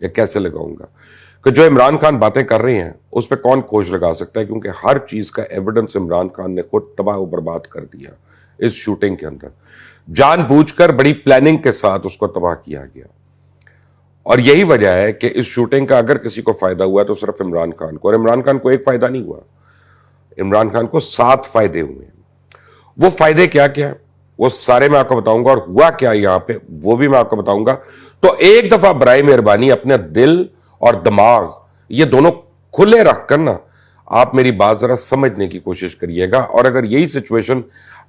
یا کیسے لگاؤں گا؟ کہ جو عمران خان باتیں کر رہے ہیں اس پہ کون کھوج لگا سکتا ہے، کیونکہ ہر چیز کا ایویڈنس عمران خان نے خود تباہ و برباد کر دیا اس شوٹنگ کے اندر، جان بوجھ کر بڑی پلاننگ کے ساتھ اس کو تباہ کیا گیا. اور یہی وجہ ہے کہ اس شوٹنگ کا اگر کسی کو فائدہ ہوا تو صرف عمران خان کو، اور عمران خان کو ایک فائدہ نہیں ہوا، عمران خان کو 7 فائدے ہوئے. وہ فائدے کیا کیا وہ سارے میں آپ کو بتاؤں گا، اور ہوا کیا یہاں پہ وہ بھی میں آپ کو بتاؤں گا. تو ایک دفعہ برائے مہربانی اپنے دل اور دماغ یہ دونوں کھلے رکھ کر نا آپ میری بات ذرا سمجھنے کی کوشش کریے گا. اور اگر یہی سچویشن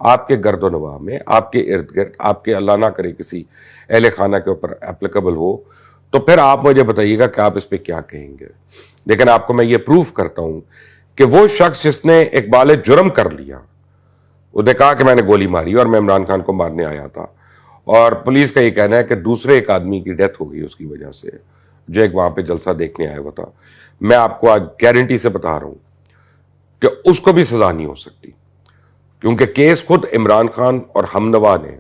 آپ کے گرد و نواح میں، آپ کے ارد گرد، آپ کے اللہ نہ کرے کسی اہل خانہ کے اوپر اپلیکیبل ہو، تو پھر آپ مجھے بتائیے گا کہ آپ اس پہ کیا کہیں گے. لیکن آپ کو میں یہ پروف کرتا ہوں کہ وہ شخص جس نے اقبال جرم کر لیا، وہ نے کہا کہ میں نے گولی ماری اور میں عمران خان کو مارنے آیا تھا، اور پولیس کا یہ کہنا ہے کہ دوسرے ایک آدمی کی ڈیتھ ہو گئی اس کی وجہ سے، جو ایک وہاں پہ جلسہ دیکھنے آیا ہوا تھا. میں آپ کو آج گارنٹی سے بتا رہا ہوں کہ اس کو بھی سزا نہیں ہو سکتی، کیونکہ کیس خود عمران خان اور ہم نوا نے،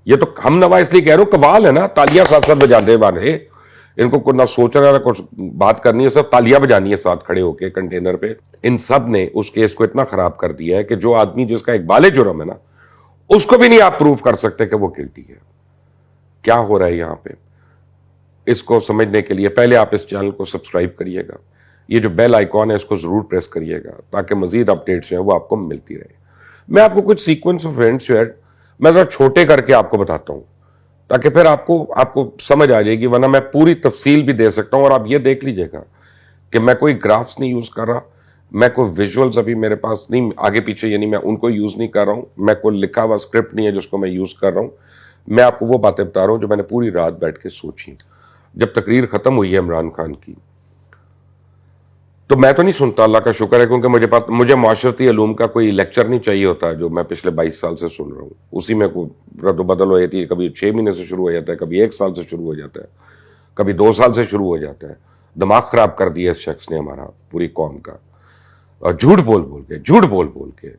یہ تو ہم نوا اس لیے کہہ رہا ہوں، قوال ہے نا، تالیاں ساتھ ساتھ بجانے والے، ان کو نہ سوچنا نہ کچھ بات کرنی ہے، صرف تالیاں بجانی ہے ساتھ کھڑے ہو کے کنٹینر پہ. ان سب نے اس کیس کو اتنا خراب کر دیا ہے کہ جو آدمی جس کا اقبال جرم ہے نا، اس کو بھی نہیں آپ پروف کر سکتے کہ وہ گلٹی ہے. کیا ہو رہا ہے یہاں پہ، اس کو سمجھنے کے لیے پہلے آپ اس چینل کو سبسکرائب کریے گا، یہ جو بیل آئیکن ہے اس کو ضرور پریس کریے گا تاکہ مزید اپڈیٹس ہیں وہ آپ کو ملتی رہے. میں آپ کو کچھ سیکوینس آف ایونٹس جو ہے میں ذرا چھوٹے کر کے آپ کو بتاتا ہوں تاکہ پھر آپ کو سمجھ آ جائے گی، ورنہ میں پوری تفصیل بھی دے سکتا ہوں. اور آپ یہ دیکھ لیجئے گا کہ میں کوئی گرافس نہیں یوز کر رہا، میں کوئی ویژولز ابھی میرے پاس نہیں آگے پیچھے، یعنی میں ان کو یوز نہیں کر رہا ہوں، میں کوئی لکھا ہوا اسکرپٹ نہیں ہے جس کو میں یوز کر رہا ہوں. میں آپ کو وہ باتیں بتا رہا ہوں جو میں نے پوری رات بیٹھ کے سوچی. جب تقریر ختم ہوئی ہے عمران خان کی تو میں تو نہیں سنتا، اللہ کا شکر ہے، کیونکہ مجھے معاشرتی علوم کا کوئی لیکچر نہیں چاہیے ہوتا جو میں پچھلے 22 سال سے سن رہا ہوں. اسی میں کوئی رد و بدل ہو جاتی ہے، کبھی 6 مہینے سے شروع ہو جاتا ہے، کبھی 1 سال سے شروع ہو جاتا ہے، کبھی 2 سال سے شروع ہو جاتا ہے. دماغ خراب کر دیا اس شخص نے ہمارا، پوری قوم کا، اور جھوٹ بول کے.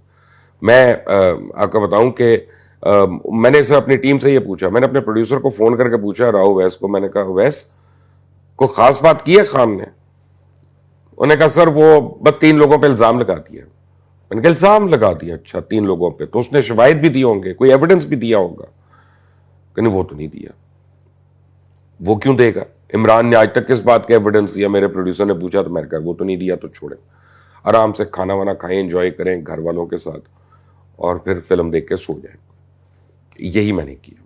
میں آپ کو بتاؤں کہ میں نے اپنی ٹیم سے یہ پوچھا، میں نے اپنے پروڈیوسر کو فون کر کے پوچھا، راؤ ویس کو، میں نے کہا ویس کوئی خاص بات کی ہے خان نے؟ انہوں نے کہا سر وہ بس 3 لوگوں پہ الزام لگا دیا. میں نے کہا الزام لگا دیا؟ اچھا 3 لوگوں پہ، تو اس نے شواہد بھی دیے ہوں گے، کوئی ایویڈنس بھی دیا ہوگا؟ کہ نہیں وہ تو نہیں دیا. وہ کیوں دے گا؟ عمران نے آج تک کس بات کا ایویڈنس دیا؟ میرے پروڈیوسر نے پوچھا تو میں نے کہا وہ تو نہیں دیا، تو چھوڑیں، آرام سے کھانا وانا کھائیں، انجوائے کریں گھر والوں کے ساتھ، اور پھر فلم دیکھ کے سو جائیں. یہی میں نے کیا،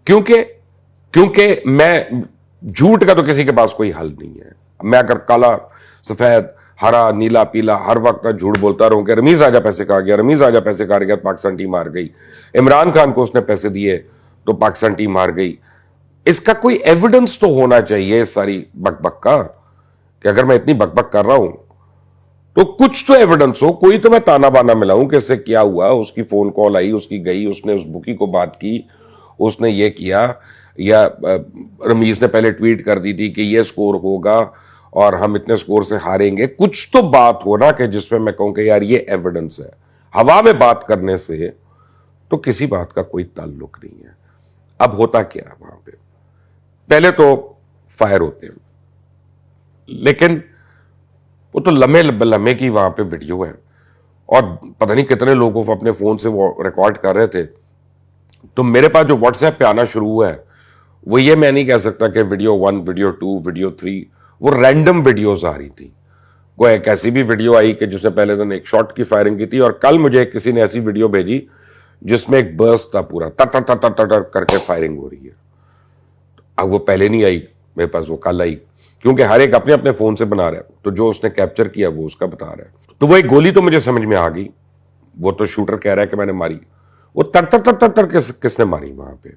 کیونکہ میں جھوٹ کا تو کسی کے پاس کوئی حل نہیں ہے. میں اگر کالا سفید ہرا نیلا پیلا ہر وقت جھوٹ بولتا رہوں کہ رمیز آجا پیسے کہا گیا، رمیز آجا پیسے کہا گیا، پاکستان ٹیم ہار گئی، عمران خان کو اس نے پیسے دیے تو پاکستان ٹیم ہار گئی، اس کا کوئی ایویڈنس تو ہونا چاہیے اس ساری بک بک کا. کہ اگر میں اتنی بک بک کر رہا ہوں تو کچھ تو ایویڈنس ہو، کوئی تو میں تانا بانا ملاؤں کہ اس سے کیا ہوا، اس کی فون کال آئی، اس کی گئی، اس نے اس بکی کو بات کی، اس نے یہ کیا، یا رمیز نے پہلے ٹویٹ کر دی تھی کہ یہ سکور ہوگا اور ہم اتنے سکور سے ہاریں گے. کچھ تو بات ہو نا کہ جس میں میں کہوں کہ یار یہ ایویڈنس ہے. ہوا میں بات کرنے سے تو کسی بات کا کوئی تعلق نہیں ہے. اب ہوتا کیا ہے وہاں پہ، پہلے تو فائر ہوتے ہیں، لیکن وہ تو لمحے کی وہاں پہ ویڈیو ہے، اور پتہ نہیں کتنے لوگوں کو اپنے فون سے وہ ریکارڈ کر رہے تھے. تو میرے پاس جو واٹس ایپ پہ آنا شروع ہوا ہے وہ یہ میں نہیں کہہ سکتا کہ ویڈیو 1 ویڈیو 2 ویڈیو 3، وہ رینڈم ویڈیوز آ رہی تھی. کوئی ایک ایسی بھی ویڈیو آئی کہ جس نے پہلے دن ایک شاٹ کی فائرنگ کی تھی، اور کل مجھے کسی نے ایسی ویڈیو بھیجی جس میں ایک برسٹ تھا، پورا تر تر تر تر تر کر کے فائرنگ ہو رہی ہے. اب وہ پہلے نہیں آئی میرے پاس، وہ کل آئی، کیونکہ ہر ایک اپنے اپنے فون سے بنا رہا ہے، تو جو اس نے کیپچر کیا وہ اس کا بتا رہا ہے. تو وہ ایک گولی تو مجھے سمجھ میں آ گئی، وہ تو شوٹر کہہ رہا ہے کہ میں نے ماری. وہ تر تر تر تر تر کس نے ماری وہاں پہ؟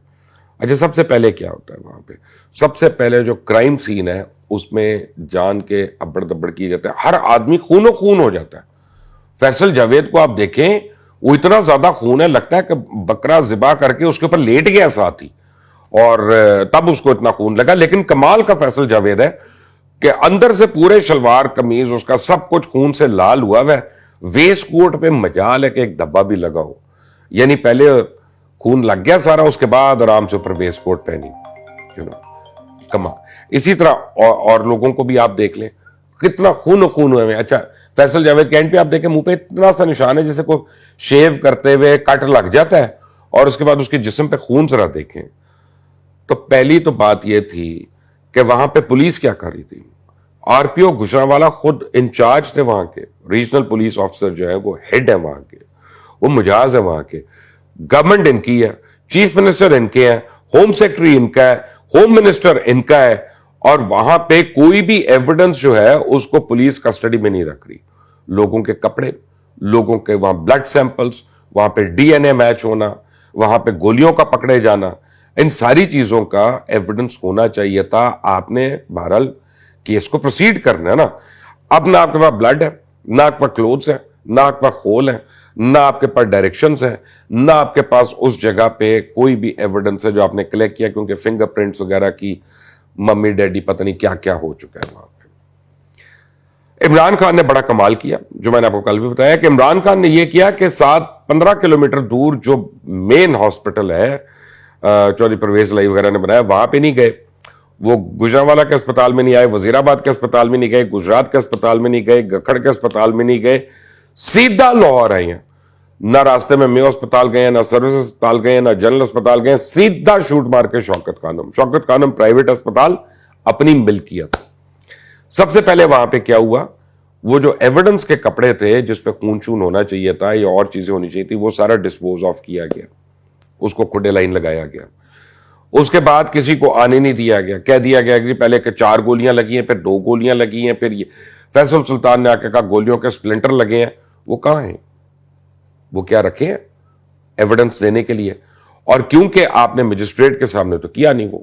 اچھا سب سے پہلے کیا ہوتا ہے وہاں پہ؟ سب سے پہلے جو کرائم سین ہے اس میں جان کے ابڑ دبڑ کی جاتا ہے، ہر آدمی خون و خون ہو جاتا ہے. فیصل جاوید کو آپ دیکھیں، وہ اتنا زیادہ خون ہے، لگتا ہے کہ بکرا ذبح کر کے اس کے اوپر لیٹ گیا ساتھ ہی، اور تب اس کو اتنا خون لگا. لیکن کمال کا فیصل جاوید ہے کہ اندر سے پورے شلوار قمیض اس کا سب کچھ خون سے لال ہوا ہے. ویسٹ کوٹ پہ مجال ہے کہ ایک دھبا بھی لگا ہو، یعنی پہلے خون لگ گیا سارا، اس کے بعد آرام سے اوپر ویسٹ کوٹ پہنی. کما اسی طرح اور لوگوں کو بھی آپ دیکھ لیں کتنا خون و خون ہوئے ہیں. اچھا فیصل جاوید کے اینڈ پہ آپ دیکھیں منہ پہ اتنا سا نشان ہے جیسے کوئی شیو کرتے ہوئے کٹ لگ جاتا ہے, اور اس کے بعد اس کے جسم پہ خون ذرا دیکھیں. تو پہلی تو بات یہ تھی کہ وہاں پہ پولیس کیا کر رہی تھی. آر پی او گجرانوالا خود انچارج تھے وہاں کے, ریجنل پولیس آفیسر جو ہے وہ ہیڈ ہے وہاں کے, وہ مجاز ہے وہاں کے, گورنمنٹ ان کی ہے, چیف منسٹر ان کے ہیں, ہوم سیکرٹری ان کا ہے, ہوم منسٹر ان کا ہے, اور وہاں پہ کوئی بھی ایویڈنس جو ہے اس کو پولیس کسٹڈی میں نہیں رکھ رہی. لوگوں کے کپڑے, لوگوں کے وہاں بلڈ سیمپلز, وہاں پہ ڈی این اے میچ ہونا, وہاں پہ گولیوں کا پکڑے جانا, ان ساری چیزوں کا ایویڈنس ہونا چاہیے تھا. آپ نے بہرحال کیس کو پروسیڈ کرنا ہے نا. اب نہ آپ کے پاس بلڈ ہے, نہ آپ کے پاس کلوتھس ہیں, نہ آپ کے پاس خول ہیں, نہ آپ کے پاس ڈائریکشنز ہیں, نہ آپ کے پاس اس جگہ پہ کوئی بھی ایویڈنس ہے جو آپ نے کلیکٹ کیا, کیونکہ فنگر پرنٹس وغیرہ کی ممی ڈیڈی پتہ نہیں کیا کیا ہو چکا ہے وہاں پہ. عمران خان نے بڑا کمال کیا, جو میں نے آپ کو کل بھی بتایا کہ عمران خان نے یہ کیا کہ 15 کلومیٹر دور جو مین ہاسپٹل ہے چودھری پرویز لائی وغیرہ نے بنایا, وہاں پہ نہیں گئے. وہ گجرانوالا کے اسپتال میں نہیں آئے, وزیر آباد کے اسپتال میں نہیں گئے, گجرات کے اسپتال میں نہیں گئے, گکھڑ کے اسپتال میں نہیں گئے, سیدھا لاہور آئے ہیں. نہ راستے میں میو اسپتال گئے ہیں, نہ سروس اسپتال گئے ہیں, نہ جنرل اسپتال گئے ہیں, سیدھا شوٹ مار کے شوکت خانم پرائیویٹ اسپتال اپنی ملکیت. سب سے پہلے وہاں پہ کیا ہوا, وہ جو ایویڈنس کے کپڑے تھے جس پہ خون چون ہونا چاہیے تھا یا اور چیزیں ہونی چاہیے تھی, وہ سارا ڈسپوز آف کیا گیا, اس کو کھڈے لائن لگایا گیا. اس کے بعد کسی کو آنے نہیں دیا گیا, کہہ دیا گیا کہ پہلے کہ 4 گولیاں لگی ہیں, پھر 2 گولیاں لگی ہیں, پھر یہ فیصل سلطان نے آ کے کہا گولیوں کے سپلنٹر لگے ہیں. وہ کہاں ہیں, وہ کیا رکھے ہیں ایویڈنس دینے کے لیے؟ اور کیونکہ آپ نے مجسٹریٹ کے سامنے تو کیا نہیں, وہ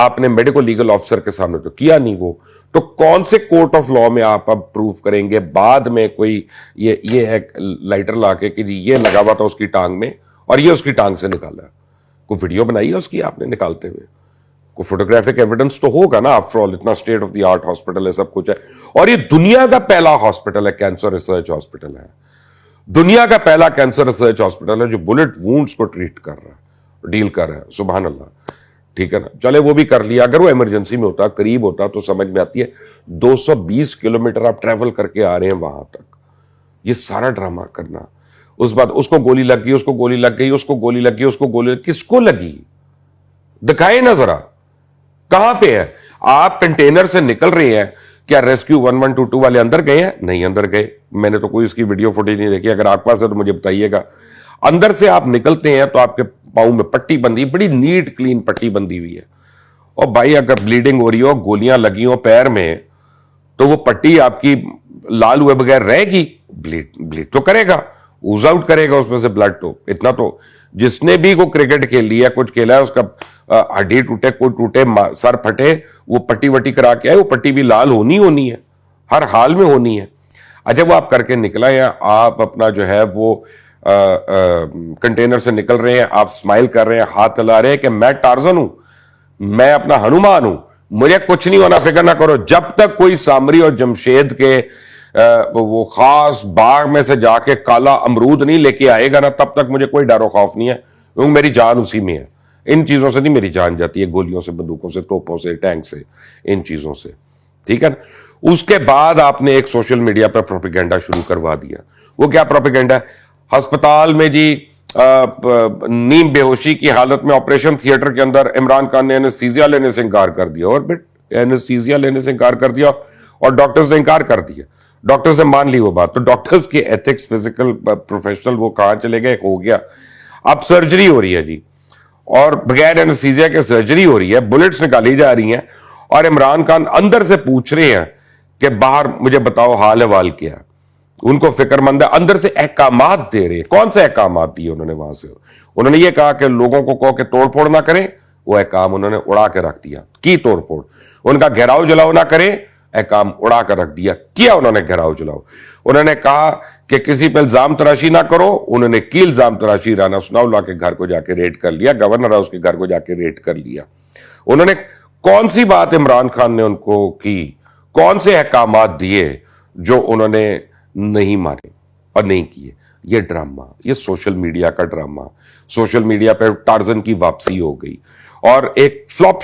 آپ نے میڈیکل لیگل آفیسر کے سامنے تو کیا نہیں, وہ تو کون سے کورٹ آف لا میں آپ اب پروف کریں گے بعد میں کوئی یہ ایک لائٹر لا کے کہ یہ لگا ہوا تھا اس کی ٹانگ میں اور یہ اس کی ٹانگ سے نکالا ہے. کوئی ویڈیو بنائی ہے اس کی آپ نے نکالتے ہوئے, کوئی فوٹوگرافک ایویڈنس تو ہوگا نا. آفٹر آل اتنا state of the art hospital ہے, سب کچھ ہے, اور یہ دنیا کا پہلا ہاسپٹل ہے, کینسر ریسرچ ہاسپٹل ہے, دنیا کا پہلا کینسر ریسرچ ہاسپٹل ہے جو بلٹ وونڈز کو ٹریٹ کر رہا ہے, ڈیل کر رہا ہے. سبحان اللہ, ٹھیک ہے نا, چلے وہ بھی کر لیا. اگر وہ ایمرجنسی میں ہوتا, قریب ہوتا, تو سمجھ میں آتی ہے 220 کلومیٹر آپ ٹریول کر کے آ رہے ہیں وہاں تک, یہ سارا ڈرامہ کرنا. اس بعد اس کو گولی لگ گئی, اس کو گولی لگ گئی, اس کو گولی لگ گئی, اس کو گولی, کس کو لگی دکھائے نا ذرا, کہاں پہ ہے؟ آپ کنٹینر سے نکل رہے ہیں, کیا ریسکیو 1122 والے اندر گئے ہیں؟ نہیں اندر گئے, میں نے تو کوئی اس کی ویڈیو فوٹیج نہیں دیکھی, اگر آپ پاس ہے تو مجھے بتائیے گا. اندر سے آپ نکلتے ہیں تو آپ کے پاؤں میں پٹی بندی, بڑی نیٹ کلین پٹی بندی ہوئی ہے. اور بھائی اگر بلیڈنگ ہو رہی ہو, گولیاں لگی ہو پیر میں, تو وہ پٹی آپ کی لال ہوئے بغیر رہے گی؟ بلیڈ تو کرے گا, اوز آؤٹ کرے گا اس میں سے بلڈ. تو اتنا تو جس نے بھی کو کرکٹ کھیل لیا, کچھ کھیلا ہے, اس کا ہڈی ٹوٹے, کوئی ٹوٹے, سر پھٹے, وہ پٹی وٹی کرا کے آئے, وہ پٹی بھی لال ہونی ہے, ہر حال میں ہونی ہے. اچھا وہ آپ کر کے نکلا ہے, آپ اپنا جو ہے وہ کنٹینر سے نکل رہے ہیں, آپ اسمائل کر رہے ہیں, ہاتھ چلا رہے ہیں کہ میں ٹارزن ہوں, میں اپنا ہنومان ہوں, مجھے کچھ نہیں ہونا, فکر نہ کرو. جب تک کوئی سامری اور جمشید کے وہ خاص باغ میں سے جا کے کالا امرود نہیں لے کے آئے گا نا, تب تک مجھے کوئی ڈر و خوف نہیں ہے, کیونکہ میری جان اسی میں ہے. ان چیزوں سے نہیں میری جان جاتی ہے, گولیوں سے, بندوقوں سے, توپوں سے, ٹینک سے, ان چیزوں سے, ٹھیک ہے نا. اس کے بعد آپ نے ایک سوشل میڈیا پر پروپیگنڈا شروع کروا دیا. وہ کیا پروپیگنڈا ہے؟ ہسپتال میں جی نیم بے ہوشی کی حالت میں آپریشن تھیٹر کے اندر عمران خان نے اینستھیزیا لینے سے انکار کر دیا, اور اینستھیزیا لینے سے انکار کر دیا, اور ڈاکٹرز نے انکار کر دیا, ڈاکٹرز نے مان لی وہ بات. تو ڈاکٹرز کے ایتھکس, فزیکل پروفیشنل, وہ کہاں چلے گئے؟ ہو گیا. اب سرجری ہو رہی ہے جی, اور بغیر اینستھیزیا کے سرجری ہو رہی ہے, بلٹس نکالی جا رہی ہیں, اور عمران خان اندر سے پوچھ رہے ہیں کہ باہر مجھے بتاؤ حال احوال کیا. ان کو فکر مند ہے, اندر سے احکامات دے رہے ہیں. کون سے احکامات دیے انہوں نے وہاں سے؟ انہوں نے یہ کہا کہ لوگوں کو کہو کہ توڑ پھوڑ نہ کریں, وہ احکام انہوں نے اڑا کے رکھ دیا, کی توڑ پھوڑ. ان کا گھیراؤ جلاؤ نہ کریں, احکام اڑا کر رکھ دیا, کیا انہوں نے گھیراؤ جلاؤ. انہوں نے کہا کہ کسی پہ الزام تراشی نہ کرو, انہوں نے کی الزام تراشی. رانا ثناءاللہ کے گھر کو جا کے ریڈ کر لیا, گورنر ہاؤس کے گھر کو جا کے ریڈ کر لیا. انہوں نے کون سی بات عمران خان نے ان کو کی, کون سے احکامات دیے جو انہوں نے نہیں مانے اور نہیں کیے؟ یہ ڈرامہ, یہ سوشل میڈیا کا ڈرامہ. سوشل میڈیا پہ ٹارزن کی واپسی ہو گئی, اور ایک فلاپ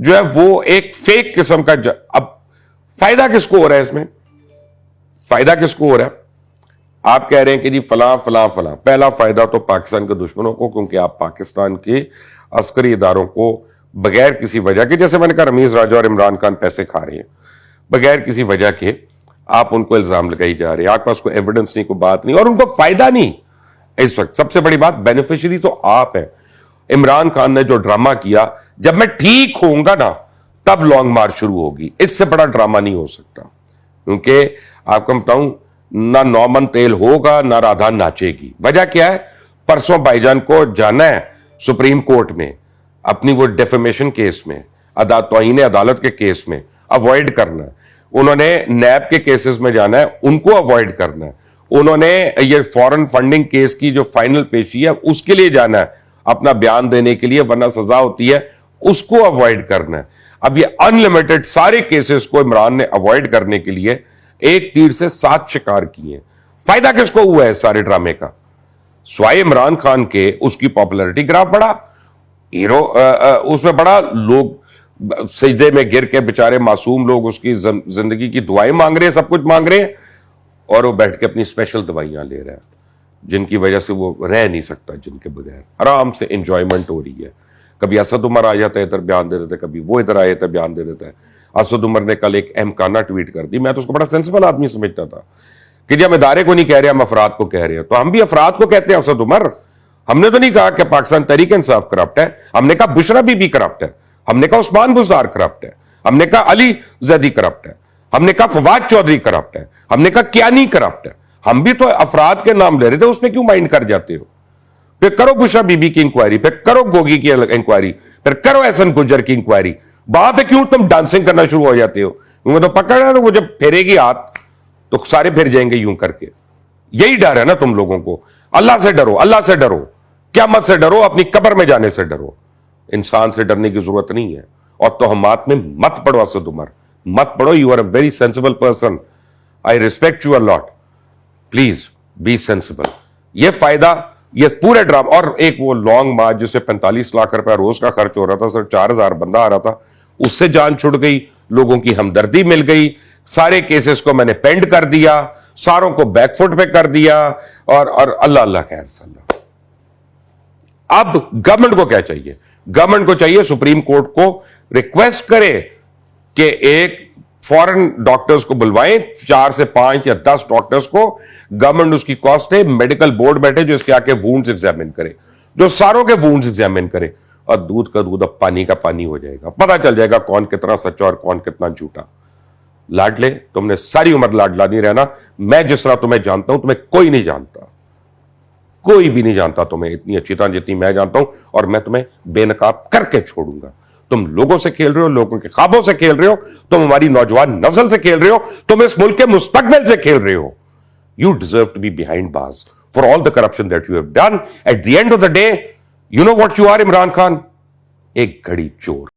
جو ہے وہ ایک فیک قسم کا اب فائدہ کس کو ہو رہا ہے اس میں؟ فائدہ کس کو ہو رہا ہے؟ آپ کہہ رہے ہیں کہ جی فلاں فلاں فلاں. پہلا فائدہ تو پاکستان کے دشمنوں کو, کیونکہ آپ پاکستان کے عسکری اداروں کو بغیر کسی وجہ کے, جیسے میں نے کہا رمیز راجہ اور عمران خان پیسے کھا رہے ہیں, بغیر کسی وجہ کے آپ ان کو الزام لگائی جا رہے ہیں. آپ پاس کوئی ایویڈنس نہیں, کوئی بات نہیں, اور ان کو فائدہ نہیں اس وقت. سب سے بڑی بات, بینیفیشری تو آپ ہیں. عمران خان نے جو ڈرامہ کیا, جب میں ٹھیک ہوں گا نا تب لانگ مارچ شروع ہوگی, اس سے بڑا ڈرامہ نہیں ہو سکتا. کیونکہ آپ کو بتاؤں, نہ نومن تیل ہوگا نہ رادھا ناچے گی. وجہ کیا ہے؟ پرسوں بھائی جان کو جانا ہے سپریم کورٹ میں اپنی وہ ڈیفیمیشن کیس میں, توہین عدالت کے کیس میں اوائڈ کرنا ہے. انہوں نے نیب کے کیسز میں جانا ہے, ان کو اوائڈ کرنا ہے. انہوں نے یہ فورن فنڈنگ کیس کی جو فائنل پیشی ہے اس کے لیے جانا ہے اپنا بیان دینے کے لیے, ورنہ سزا ہوتی ہے, اس کو اوائڈ کرنا ہے. اب یہ انلمیٹڈ سارے کیسز کو عمران نے اوائڈ کرنے کے لیے ایک تیر سے 7 شکار کیے ہیں. فائدہ کس کو ہوا ہے سارے ڈرامے کا؟ سوائے عمران خان کے اس کی پاپولرٹی گراف بڑھا, ہیرو اس میں بڑا, لوگ سجدے میں گر کے بےچارے معصوم لوگ اس کی زندگی کی دعائیں مانگ رہے ہیں, سب کچھ مانگ رہے ہیں, اور وہ بیٹھ کے اپنی اسپیشل دوائیاں لے رہا ہے جن کی وجہ سے وہ رہ نہیں سکتا, جن کے بغیر آرام سے انجوائمنٹ ہو رہی ہے. کبھی اسد عمر آ جاتا ہے ادھر بیان دے دیتا ہے, کبھی وہ ادھر آیا تھا بیان دے دیتا ہے. اسد عمر نے کل ایک احمقانہ ٹویٹ کر دی, میں تو اس کو بڑا سینسیبل آدمی سمجھتا تھا کہ جب ہم ادارے کو نہیں کہہ رہے, ہم افراد کو کہہ رہے ہیں, تو ہم بھی افراد کو کہتے ہیں اسد عمر. ہم نے تو نہیں کہا کہ پاکستان تحریک انصاف کرپٹ ہے, ہم نے کہا بشرا بی بی کرپٹ ہے, ہم نے کہا عثمان بزدار کرپٹ ہے, ہم نے کہا علی زیدی کرپٹ ہے, ہم نے کہا فواد چودھری کرپٹ ہے, ہم نے کہا کیانی کرپٹ ہے. ہم بھی تو افراد کے نام لے رہے تھے, اس میں کیوں مائنڈ کر جاتے ہو؟ پھر کرو بشرا بی بی کی انکوائری, پھر کرو گوگی کی انکوائری, پھر کرو احسن گجر کی انکوائری. وہاں پہ کیوں تم ڈانسنگ کرنا شروع ہو جاتے ہو؟ کیونکہ تو پکڑ ہے نا, وہ جب پھیرے گی ہاتھ تو سارے پھر جائیں گے یوں کر کے. یہی ڈر ہے نا تم لوگوں کو. اللہ سے ڈرو, اللہ سے ڈرو, قیامت سے ڈرو, اپنی قبر میں جانے سے ڈرو. انسان سے ڈرنے کی ضرورت نہیں ہے. اور توہمات میں مت پڑو اسد عمر, مت پڑو. You are a very sensible person, I respect you a lot. Please be sensible. یہ فائدہ, یہ پورے ڈرامہ, اور ایک وہ لانگ مارچ جس میں 45 لاکھ روپے روز کا خرچ ہو رہا تھا, سر 4000 بندہ آ رہا تھا, اس سے جان چھڑ گئی, لوگوں کی ہمدردی مل گئی, سارے کیسز کو میں نے پینڈ کر دیا, ساروں کو بیک فٹ پہ کر دیا, اور اللہ اللہ خیر صلی اللہ. اب گورنمنٹ کو کیا چاہیے؟ گورنمنٹ کو چاہیے سپریم کورٹ کو ریکویسٹ کرے کہ ایک فورن ڈاکٹرز کو بلوائیں, 4 سے 5 یا 10 ڈاکٹرز کو. گورنمنٹ اس کی کاسٹ ہے, میڈیکل بورڈ بیٹھے جو اس کے آ کے وونڈز ایگزامن کرے, جو ساروں کے وونڈز ایگزامن کرے, اور دودھ کا دودھ اب پانی کا پانی ہو جائے گا. پتہ چل جائے گا کون کتنا سچا اور کون کتنا جھوٹا. لاڈلے, تم نے ساری عمر لاڈلا نہیں رہنا. میں جس طرح تمہیں جانتا ہوں, تمہیں کوئی نہیں جانتا, کوئی بھی نہیں جانتا تمہیں اتنی اچھی طرح جتنی میں جانتا ہوں, اور میں تمہیں بے نقاب کر کے چھوڑوں گا. تم لوگوں سے کھیل رہے ہو, لوگوں کے خوابوں سے کھیل رہے ہو, تم ہماری نوجوان نسل سے کھیل رہے ہو, تم اس ملک کے مستقبل سے کھیل رہے ہو. You deserve to be behind bars for all the corruption that you have done. At the end of the day, you know what you are, Imran Khan? ایک گھڑی چور.